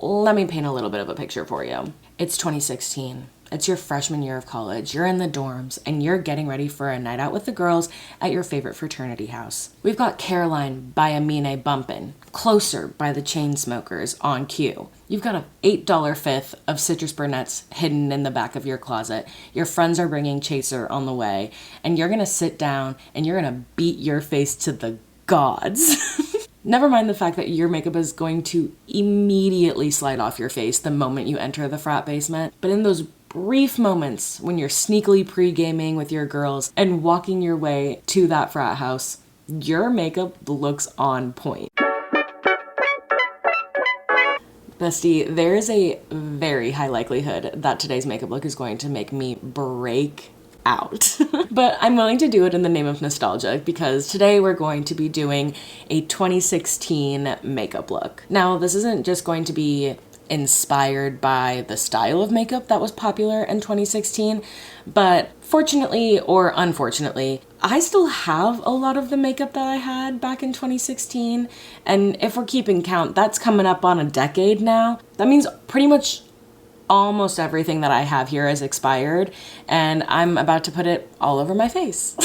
let me paint a little bit of a picture for you. It's 2016. It's your freshman year of college. You're in the dorms and you're getting ready for a night out with the girls at your favorite fraternity house. We've got Caroline by Amine bumpin', Closer by the Chainsmokers on cue. You've got a $8 fifth of citrus burnett's hidden in the back of your closet. Your friends are bringing Chaser on the way, and you're gonna sit down and you're gonna beat your face to the gods. Never mind the fact that your makeup is going to immediately slide off your face the moment you enter the frat basement. But in those brief moments when you're sneakily pre-gaming with your girls and walking your way to that frat house, your makeup looks on point. Bestie, there is a very high likelihood that today's makeup look is going to make me break out. But I'm willing to do it in the name of nostalgia because today we're going to be doing a 2016 makeup look. Now, this isn't just going to be inspired by the style of makeup that was popular in 2016, but fortunately or unfortunately, I still have a lot of the makeup that I had back in 2016, and if we're keeping count, that's coming up on a decade now. That means pretty much almost everything that I have here is expired, and I'm about to put it all over my face.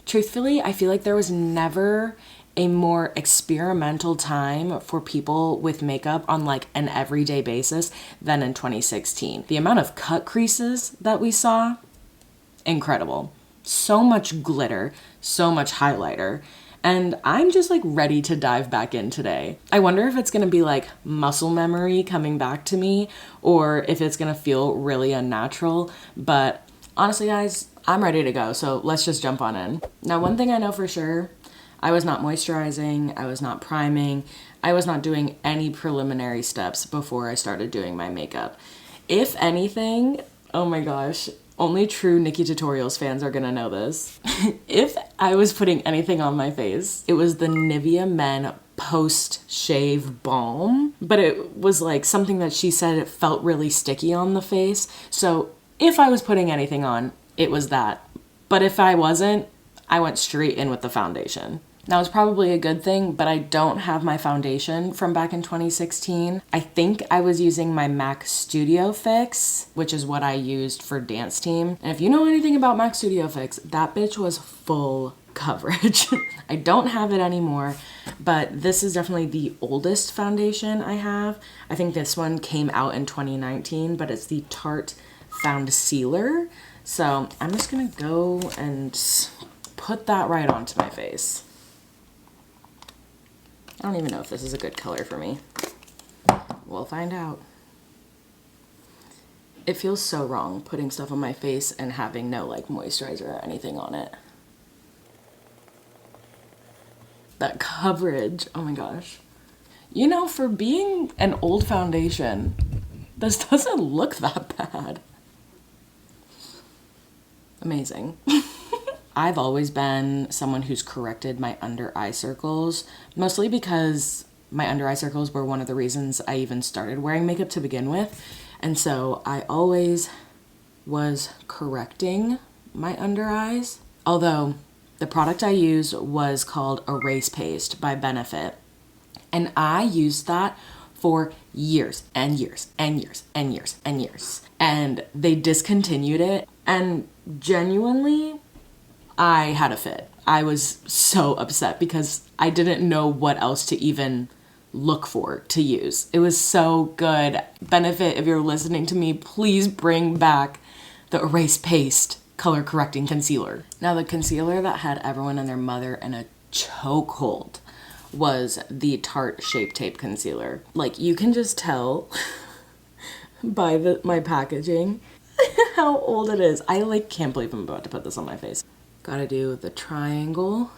Truthfully, I feel like there was never a more experimental time for people with makeup on like an everyday basis than in 2016. The amount of cut creases that we saw, incredible. So much glitter, so much highlighter. And I'm just like ready to dive back in today. I wonder if it's gonna be like muscle memory coming back to me or if it's gonna feel really unnatural. But honestly, guys, I'm ready to go. So let's just jump on in. Now, one thing I know for sure, I was not moisturizing, I was not priming, I was not doing any preliminary steps before I started doing my makeup. If anything, oh my gosh, only true Nikki Tutorials fans are gonna know this. If I was putting anything on my face, it was the Nivea Men post-shave balm, but it was like something that she said it felt really sticky on the face. So if I was putting anything on, it was that. But if I wasn't, I went straight in with the foundation. Now, it's probably a good thing, but I don't have my foundation from back in 2016. I think I was using my MAC Studio Fix, which is what I used for Dance Team. And if you know anything about MAC Studio Fix, that bitch was full coverage. I don't have it anymore, but this is definitely the oldest foundation I have. I think this one came out in 2019, but it's the Tarte Found Sealer. So I'm just gonna go and put that right onto my face. I don't even know if this is a good color for me. We'll find out. It feels so wrong putting stuff on my face and having no like moisturizer or anything on it. That coverage, oh my gosh. You know, for being an old foundation, this doesn't look that bad. Amazing. I've always been someone who's corrected my under eye circles, mostly because my under eye circles were one of the reasons I even started wearing makeup to begin with. And so I always was correcting my under eyes. Although the product I used was called Erase Paste by Benefit. And I used that for years and years and years and years and years. And they discontinued it. And genuinely, I had a fit. I was so upset because I didn't know what else to even look for to use. It was so good. Benefit, if you're listening to me, please bring back the Erase Paste color correcting concealer. Now, the concealer that had everyone and their mother in a chokehold was the Tarte Shape Tape concealer. Like, you can just tell by my packaging how old it is. I like can't believe I'm about to put this on my face. Gotta do the triangle.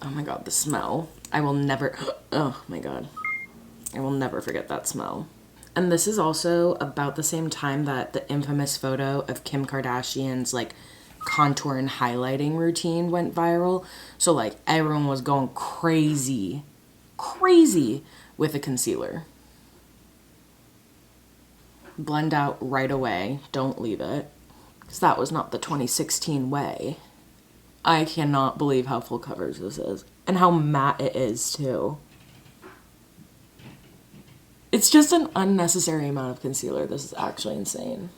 Oh my god, the smell. I will never, oh my god. I will never forget that smell. And this is also about the same time that the infamous photo of Kim Kardashian's like contour and highlighting routine went viral. So like everyone was going crazy with a concealer. Blend out right away. Don't leave it. Because that was not the 2016 way. I cannot believe how full coverage this is. And how matte it is, too. It's just an unnecessary amount of concealer. This is actually insane.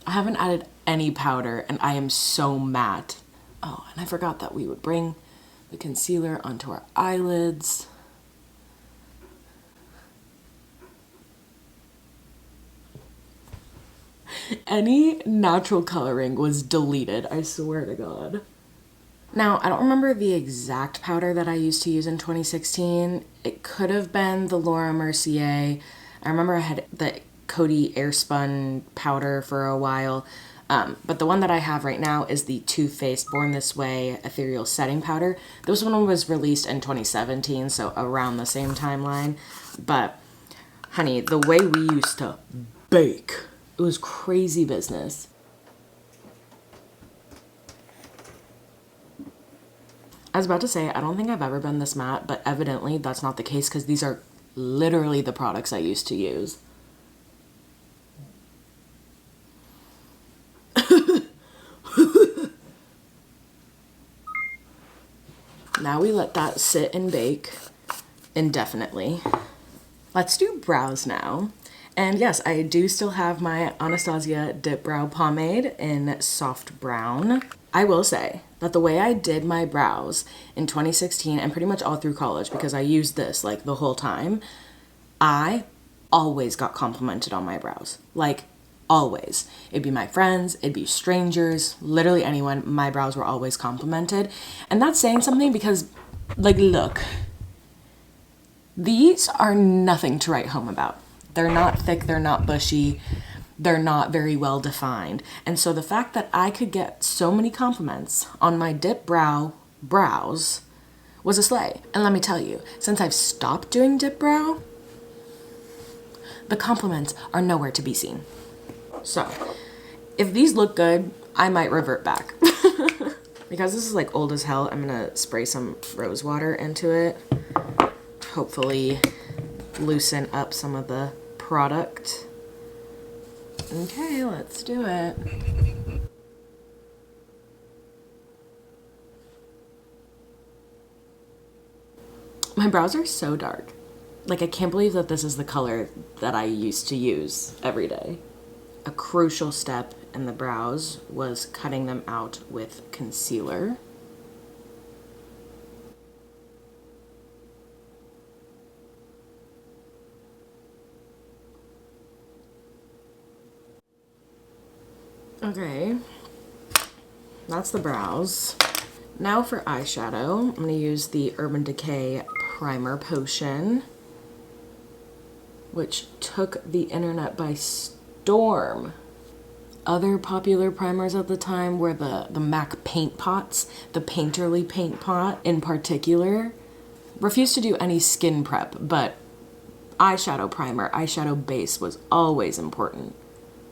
I haven't added any powder, and I am so matte. Oh, and I forgot that we would bring the concealer onto our eyelids. Any natural coloring was deleted, I swear to God. Now, I don't remember the exact powder that I used to use in 2016. It could have been the Laura Mercier. I remember I had the Coty Airspun powder for a while. But the one that I have right now is the Too Faced Born This Way Ethereal Setting Powder. This one was released in 2017, so around the same timeline. But, honey, the way we used to bake, it was crazy business. I was about to say, I don't think I've ever been this matte, but evidently that's not the case because these are literally the products I used to use. Now we let that sit and bake indefinitely. Let's do brows now. And yes, I do still have my Anastasia Dip Brow Pomade in soft brown. I will say that the way I did my brows in 2016 and pretty much all through college, because I used this like the whole time, I always got complimented on my brows. Like, always. It'd be my friends, it'd be strangers, literally anyone. My brows were always complimented. And that's saying something because, like, look, these are nothing to write home about. They're not thick, they're not bushy, they're not very well defined. And so the fact that I could get so many compliments on my dip brows was a slay. And let me tell you, since I've stopped doing dip brow, the compliments are nowhere to be seen. So, if these look good, I might revert back. Because this is like old as hell, I'm gonna spray some rose water into it. Hopefully loosen up some of the product. Okay, let's do it. My brows are so dark. Like, I can't believe that this is the color that I used to use every day. A crucial step in the brows was cutting them out with concealer. Okay, that's the brows. Now for eyeshadow, I'm going to use the Urban Decay Primer Potion, which took the internet by storm. Other popular primers at the time were the MAC paint pots, the Painterly paint pot in particular. Refused to do any skin prep, but eyeshadow primer, eyeshadow base was always important.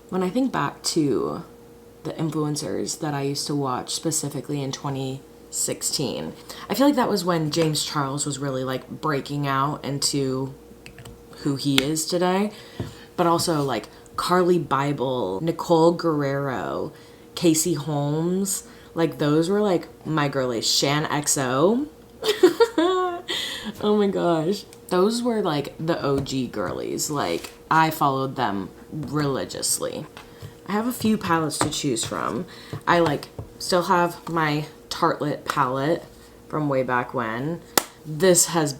When I think back to the influencers that I used to watch specifically in 2016, I feel like that was when James Charles was really like breaking out into who he is today, but also like Carly Bible, Nicole Guerrero, Casey Holmes, like those were like my girlies. Shan XO. Oh my gosh. Those were like the OG girlies. Like, I followed them religiously. I have a few palettes to choose from. I like still have my Tartelette palette from way back when. This has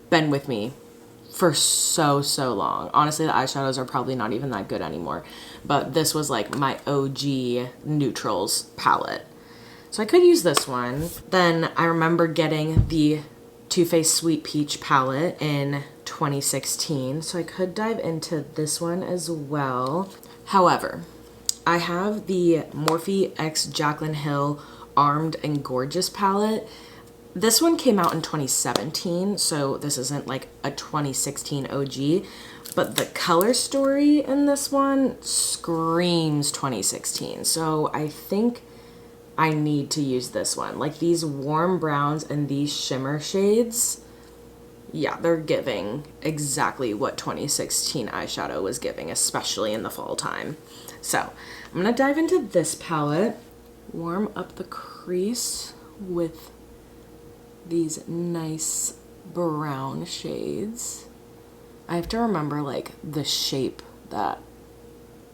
been with me for so long. Honestly, the eyeshadows are probably not even that good anymore, but this was like my OG neutrals palette. So I could use this one. Then I remember getting the Too Faced Sweet Peach palette in 2016, so I could dive into this one as well. However, I have the Morphe x Jaclyn Hill Armed and Gorgeous palette. This one came out in 2017, so this isn't like a 2016 OG, but the color story in this one screams 2016. So I think I need to use this one. Like, these warm browns and these shimmer shades, yeah, they're giving exactly what 2016 eyeshadow was giving, especially in the fall time. So I'm gonna dive into this palette, warm up the crease. with these nice brown shades. I have to remember like the shape that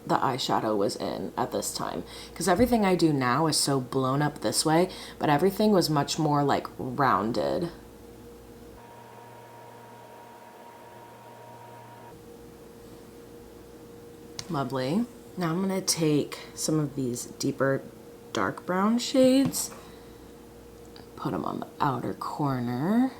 the eyeshadow was in at this time, because everything I do now is so blown up this way, but everything was much more like rounded. Lovely. Now I'm gonna take some of these deeper dark brown shades, put them on the outer corner.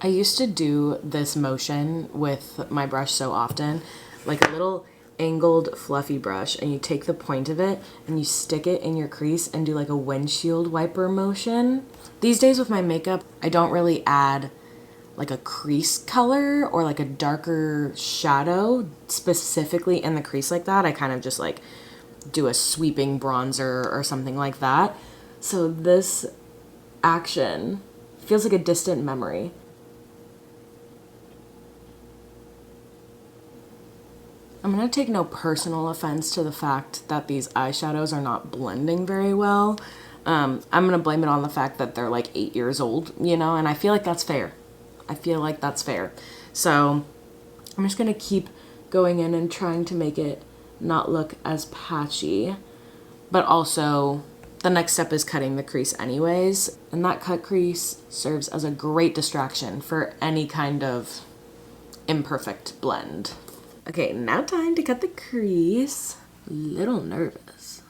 I used to do this motion with my brush so often, like a little angled fluffy brush, and you take the point of it and you stick it in your crease and do like a windshield wiper motion. These days with my makeup, I don't really add like a crease color or like a darker shadow specifically in the crease like that. I kind of just like do a sweeping bronzer or something like that. So this action feels like a distant memory. I'm gonna take no personal offense to the fact that these eyeshadows are not blending very well. I'm gonna blame it on the fact that they're like 8 years old, you know, and I feel like that's fair. I feel like that's fair. So I'm just gonna keep going in and trying to make it not look as patchy, but also the next step is cutting the crease anyways, and that cut crease serves as a great distraction for any kind of imperfect blend. Okay, now time to cut the crease. Little nervous.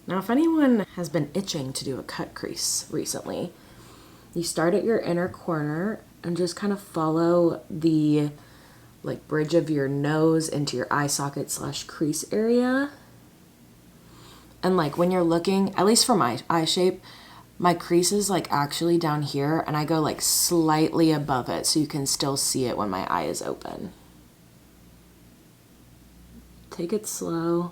Now, if anyone has been itching to do a cut crease recently, you start at your inner corner and just kind of follow the like bridge of your nose into your eye socket / crease area. And like when you're looking, at least for my eye shape, my crease is like actually down here, and I go like slightly above it so you can still see it when my eye is open. Take it slow.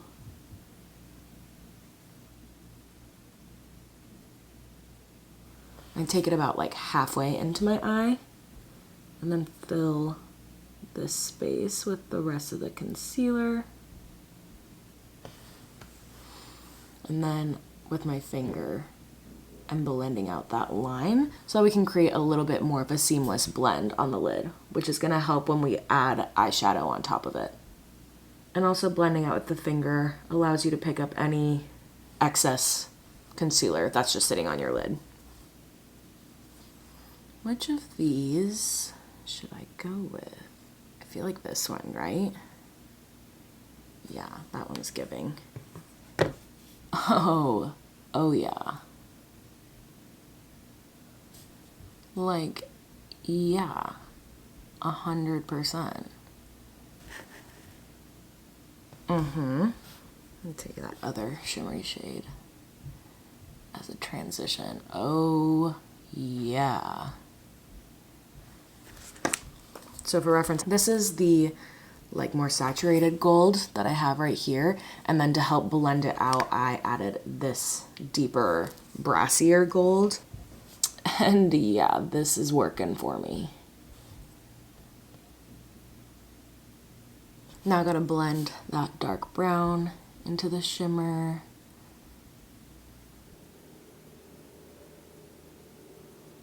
I take it about like halfway into my eye and then fill this space with the rest of the concealer. And then with my finger, I'm blending out that line so we can create a little bit more of a seamless blend on the lid, which is gonna help when we add eyeshadow on top of it. And also blending out with the finger allows you to pick up any excess concealer that's just sitting on your lid. Which of these should I go with? I feel like this one, right? Yeah, that one's giving. Oh yeah. Like, yeah, 100%. Let me take that other shimmery shade as a transition. Oh, yeah. So for reference, this is the like more saturated gold that I have right here. And then to help blend it out, I added this deeper, brassier gold. And yeah, this is working for me. Now I gotta blend that dark brown into the shimmer.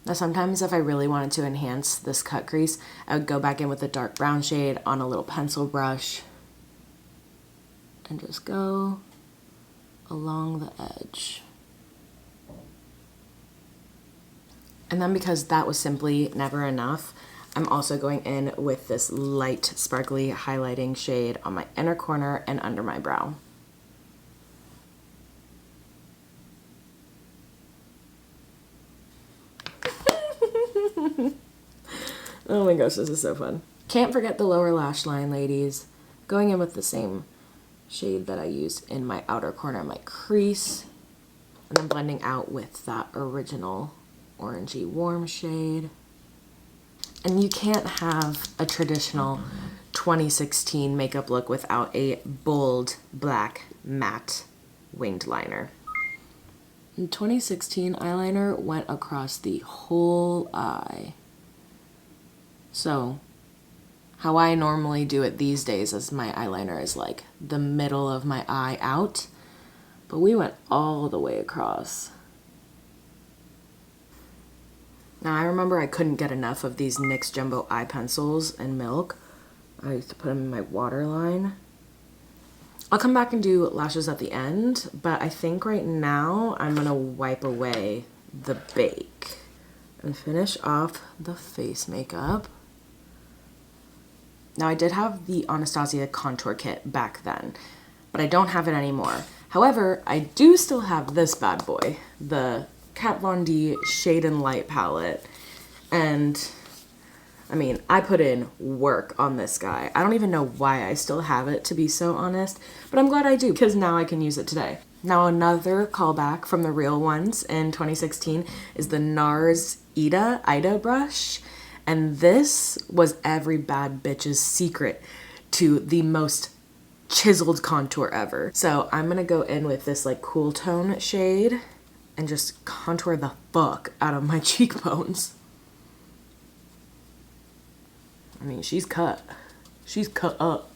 Now sometimes if I really wanted to enhance this cut crease, I would go back in with a dark brown shade on a little pencil brush and just go along the edge. And then because that was simply never enough, I'm also going in with this light sparkly highlighting shade on my inner corner and under my brow. Oh my gosh, this is so fun. Can't forget the lower lash line, ladies. Going in with the same shade that I used in my outer corner of my crease, and then blending out with that original orangey warm shade. And you can't have a traditional 2016 makeup look without a bold black matte winged liner. And 2016 eyeliner went across the whole eye. So How I normally do it these days is my eyeliner is like the middle of my eye out, but we went all the way across. Now I remember I couldn't get enough of these NYX Jumbo eye pencils and milk. I used to put them in my waterline. I'll come back and do lashes at the end, but I think right now I'm gonna wipe away the bake and finish off the face makeup. Now I did have the Anastasia contour kit back then, but I don't have it anymore. However, I do still have this bad boy, the Kat Von D Shade and Light palette. And I mean, I put in work on this guy. I don't even know why I still have it, to be so honest, but I'm glad I do because now I can use it today. Now another callback from the real ones in 2016 is the NARS Ida brush. And this was every bad bitch's secret to the most chiseled contour ever. So I'm gonna go in with this like cool tone shade and just contour the fuck out of my cheekbones. I mean, she's cut. She's cut up.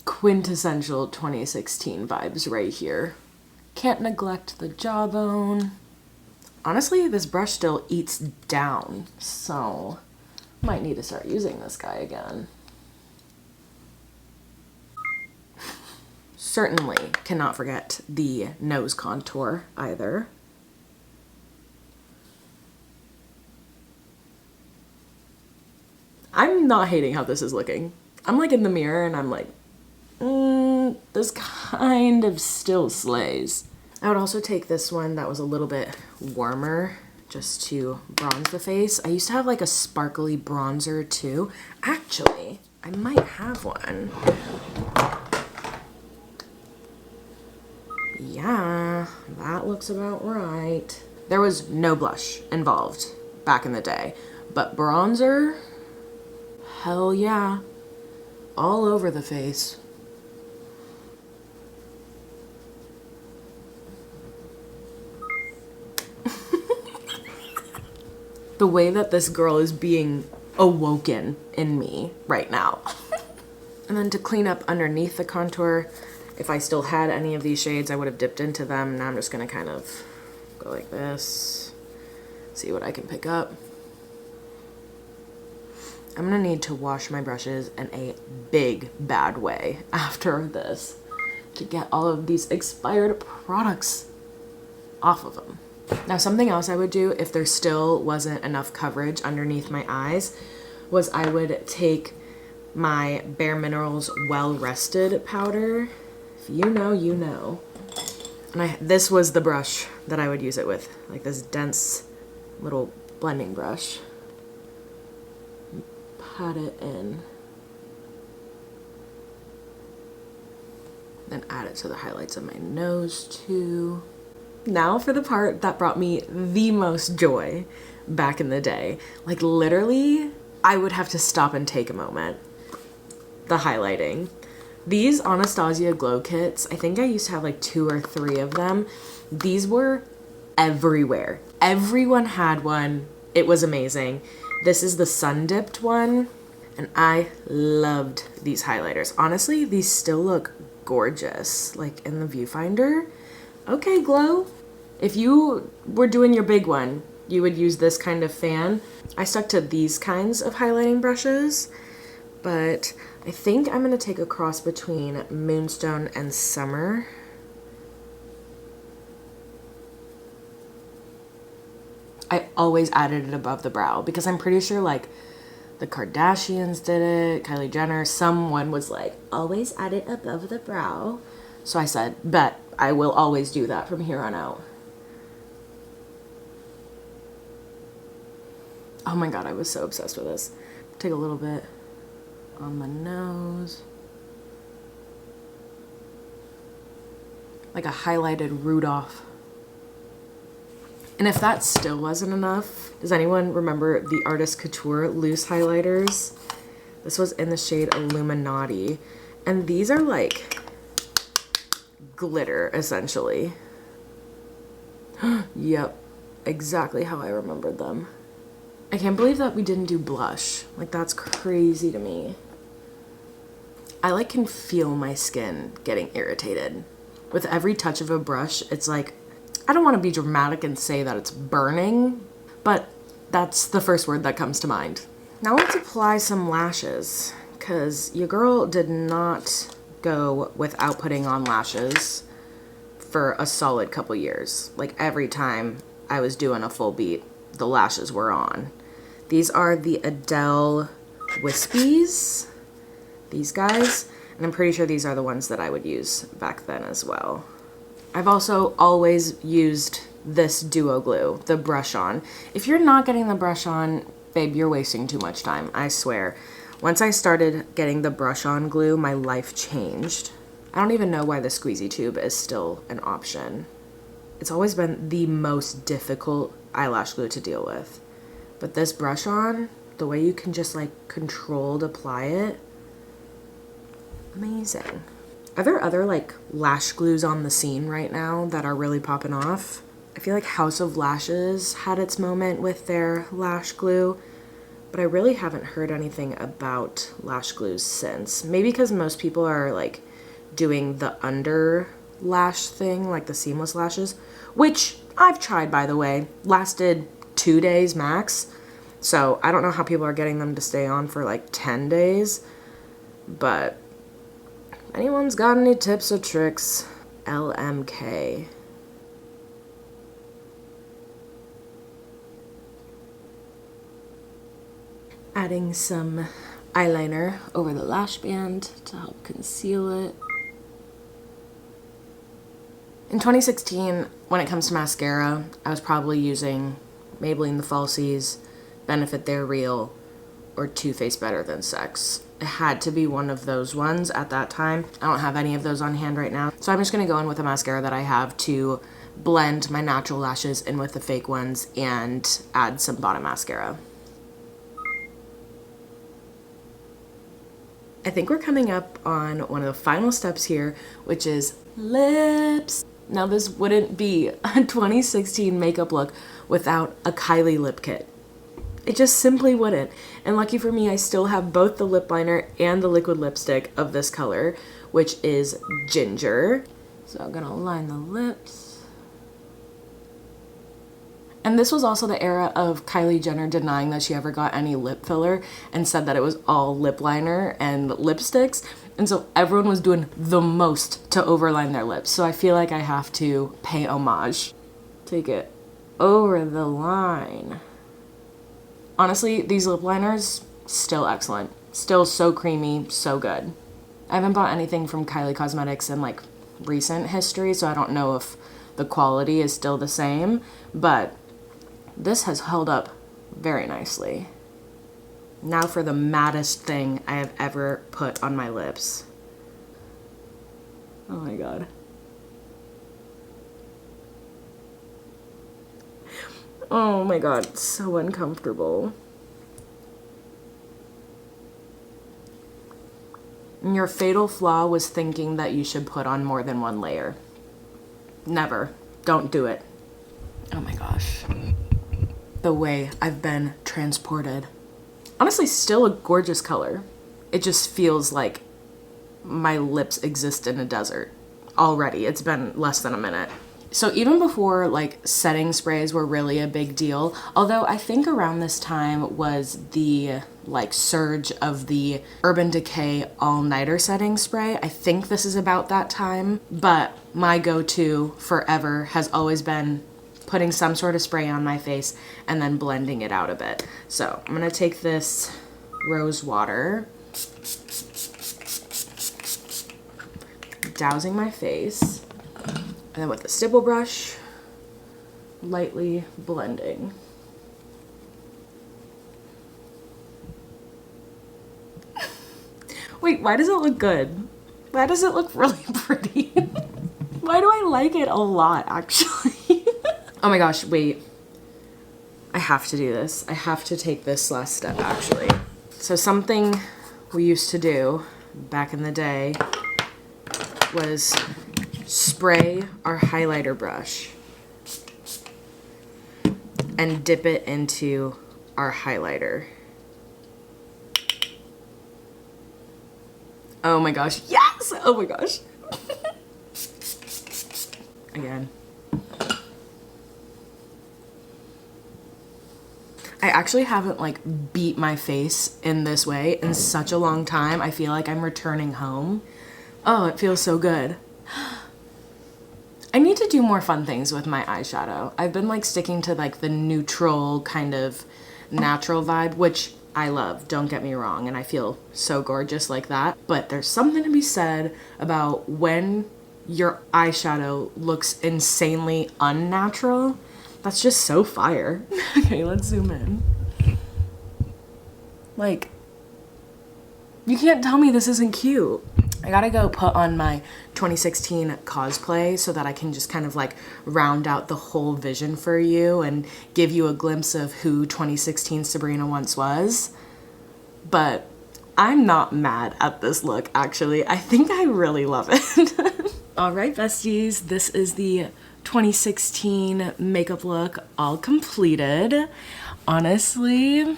Quintessential 2016 vibes right here. Can't neglect the jawbone. Honestly, this brush still eats down, so might need to start using this guy again. Certainly cannot forget the nose contour either. I'm not hating how this is looking. I'm like in the mirror and I'm like, this kind of still slays. I would also take this one that was a little bit warmer just to bronze the face. I used to have like a sparkly bronzer too. Actually, I might have one. Yeah, that looks about right. There was no blush involved back in the day, but bronzer, hell yeah, all over the face. The way that this girl is being awoken in me right now. And then to clean up underneath the contour, if I still had any of these shades, I would have dipped into them. Now I'm just gonna kind of go like this, see what I can pick up. I'm gonna need to wash my brushes in a big bad way after this to get all of these expired products off of them. Now something else I would do if there still wasn't enough coverage underneath my eyes was I would take my Bare Minerals Well Rested powder. If you know, you know. And this was the brush that I would use it with, like this dense little blending brush. Pat it in. Then add it to the highlights of my nose too. Now for the part that brought me the most joy back in the day. Like literally, I would have to stop and take a moment. The highlighting. These Anastasia glow kits, I think I used to have like 2 or 3 of them. These were everywhere. Everyone had one. It was amazing. This is the sun dipped one, and I loved these highlighters. Honestly, these still look gorgeous, like in the viewfinder. Okay, Glow. If you were doing your big one, you would use this kind of fan. I stuck to these kinds of highlighting brushes, but I think I'm gonna take a cross between Moonstone and Summer. I always added it above the brow because I'm pretty sure like the Kardashians did it, Kylie Jenner, someone was like, always add it above the brow. So I said, bet I will always do that from here on out. Oh my God, I was so obsessed with this. Take a little bit on the nose. Like a highlighted Rudolph. And if that still wasn't enough, does anyone remember the Artist Couture loose highlighters? This was in the shade Illuminati. And these are like glitter, essentially. Yep, exactly how I remembered them. I can't believe that we didn't do blush. Like, that's crazy to me. I like can feel my skin getting irritated. With every touch of a brush, it's like, I don't want to be dramatic and say that it's burning, but that's the first word that comes to mind. Now let's apply some lashes, because your girl did not go without putting on lashes for a solid couple years. Like, every time I was doing a full beat, the lashes were on. These are the Adele Wispies, these guys, and I'm pretty sure these are the ones that I would use back then as well. I've also always used this duo glue, the brush on. If you're not getting the brush on, babe, you're wasting too much time, I swear. Once I started getting the brush on glue, my life changed. I don't even know why the squeezy tube is still an option. It's always been the most difficult eyelash glue to deal with. But this brush on, the way you can just like controlled apply it, amazing. Are there other like lash glues on the scene right now that are really popping off? I feel like House of Lashes had its moment with their lash glue, but I really haven't heard anything about lash glues since. Maybe because most people are like doing the under lash thing, like the seamless lashes, which I've tried, by the way, lasted 2 days max. So I don't know how people are getting them to stay on for like 10 days, but anyone's got any tips or tricks? LMK. Adding some eyeliner over the lash band to help conceal it. In 2016, when it comes to mascara, I was probably using Maybelline The Falsies, Benefit They're Real, or Too Faced Better Than Sex. It had to be one of those ones at that time. I don't have any of those on hand right now, so I'm just gonna go in with a mascara that I have to blend my natural lashes in with the fake ones and add some bottom mascara. I think we're coming up on one of the final steps here, which is lips. Now this wouldn't be a 2016 makeup look without a Kylie lip kit. It just simply wouldn't. And lucky for me, I still have both the lip liner and the liquid lipstick of this color, which is Ginger. So I'm gonna line the lips. And this was also the era of Kylie Jenner denying that she ever got any lip filler and said that it was all lip liner and lipsticks. And so everyone was doing the most to overline their lips. So I feel like I have to pay homage. Take it over the line. Honestly, these lip liners, still excellent. Still so creamy, so good. I haven't bought anything from Kylie Cosmetics in like recent history, so I don't know if the quality is still the same, but this has held up very nicely. Now for the maddest thing I have ever put on my lips. Oh my god. Oh my god, it's so uncomfortable. And your fatal flaw was thinking that you should put on more than one layer. Never. Don't do it. Oh my gosh. The way I've been transported. Honestly, still a gorgeous color. It just feels like my lips exist in a desert already. It's been less than a minute. So even before like setting sprays were really a big deal, although I think around this time was the like surge of the Urban Decay all-nighter setting spray. I think this is about that time, but my go-to forever has always been putting some sort of spray on my face and then blending it out a bit. So I'm gonna take this rose water, dousing my face, and then with the stipple brush, lightly blending. Wait, why does it look good? Why does it look really pretty? Why do I like it a lot, actually? Oh my gosh, wait. I have to do this. I have to take this last step, actually. So something we used to do back in the day was spray our highlighter brush and dip it into our highlighter. Oh my gosh, yes! Oh my gosh. Again. I actually haven't like beat my face in this way in such a long time. I feel like I'm returning home. Oh, it feels so good. I need to do more fun things with my eyeshadow. I've been like sticking to like the neutral kind of natural vibe, which I love, don't get me wrong, and I feel so gorgeous like that. But there's something to be said about when your eyeshadow looks insanely unnatural. That's just so fire. Okay, let's zoom in. Like, you can't tell me this isn't cute. I gotta go put on my 2016 cosplay so that I can just kind of like round out the whole vision for you and give you a glimpse of who 2016 Sabrina once was. But I'm not mad at this look, actually. I think I really love it. All right, besties, this is the 2016 makeup look all completed. Honestly,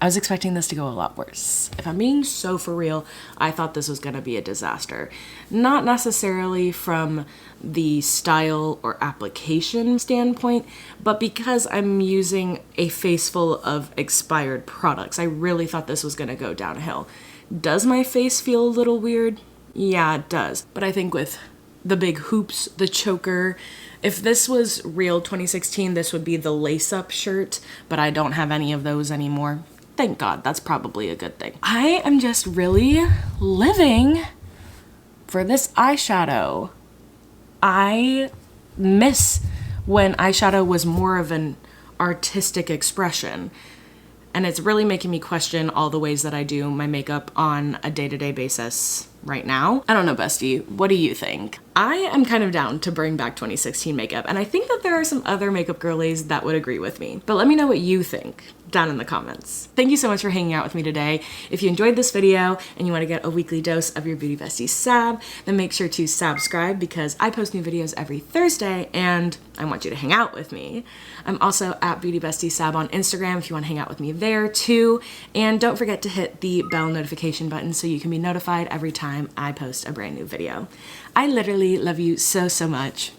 I was expecting this to go a lot worse. If I'm being so for real, I thought this was gonna be a disaster. Not necessarily from the style or application standpoint, but because I'm using a face full of expired products. I really thought this was gonna go downhill. Does my face feel a little weird? Yeah, it does. But I think with the big hoops, the choker, if this was real 2016, this would be the lace-up shirt, but I don't have any of those anymore. Thank God, that's probably a good thing. I am just really living for this eyeshadow. I miss when eyeshadow was more of an artistic expression. And it's really making me question all the ways that I do my makeup on a day-to-day basis right now. I don't know, bestie, what do you think? I am kind of down to bring back 2016 makeup, and I think that there are some other makeup girlies that would agree with me. But let me know what you think down in the comments. Thank you so much for hanging out with me today. If you enjoyed this video and you want to get a weekly dose of your beauty bestie sab, then make sure to subscribe because I post new videos every Thursday and I want you to hang out with me. I'm also at Beauty Bestie Sab on Instagram if you want to hang out with me there too. And don't forget to hit the bell notification button so you can be notified every time I post a brand new video. I literally love you so, so much.